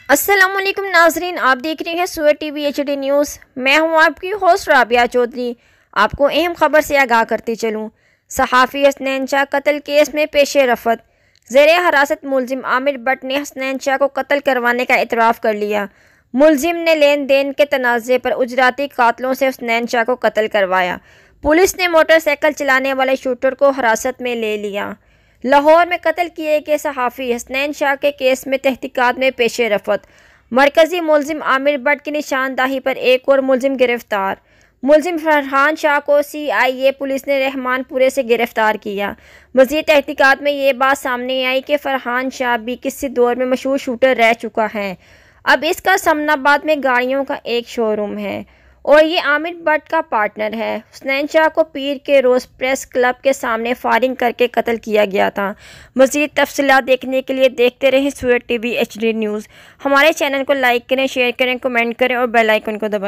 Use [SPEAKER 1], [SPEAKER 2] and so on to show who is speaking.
[SPEAKER 1] अस्सलामुअलैकुम नाजरीन, आप देख रहे हैं सूरत टीवी HD न्यूज़। मैं हूं आपकी होस्ट राबिया चौधरी। आपको अहम खबर से आगाह करते चलूं। सहाफ़ी हसनैन शाह कत्ल केस में पेश रफ़त। ज़ेर हरासत मुलजिम आमिर भट्ट ने हसनैन शाह को कत्ल करवाने का इतराफ़ कर लिया। मुलजिम ने लेन देन के तनाज़े पर उजराती कातलों से हसनैन शाह को कत्ल करवाया। पुलिस ने मोटरसाइकिल चलाने वाले शूटर को हिरासत में ले लिया। लाहौर में कत्ल किए गए सहाफ़ी हसनैन शाह के केस में तहकीकात में पेश रफ़त। मरकज़ी मुलजिम आमिर भट्ट की निशानदाही पर एक और मुलजिम गिरफ्तार। मुलजिम फरहान शाह को CIA पुलिस ने रहमानपुरे से गिरफ्तार किया। मज़ीद तहकीकात में ये बात सामने आई कि फरहान शाह भी किसी दौर में मशहूर शूटर रह चुका है। अब इसका समनाबाद में गाड़ियों का एक शोरूम है और ये आमिर भट्ट का पार्टनर है। हसनैन शाह को पीर के रोज़ प्रेस क्लब के सामने फायरिंग करके कत्ल किया गया था। मज़ीद तफसीलात देखने के लिए देखते रहें सूरत TV HD न्यूज़। हमारे चैनल को लाइक करें, शेयर करें, कमेंट करें और बेल आइकन को दबाएं।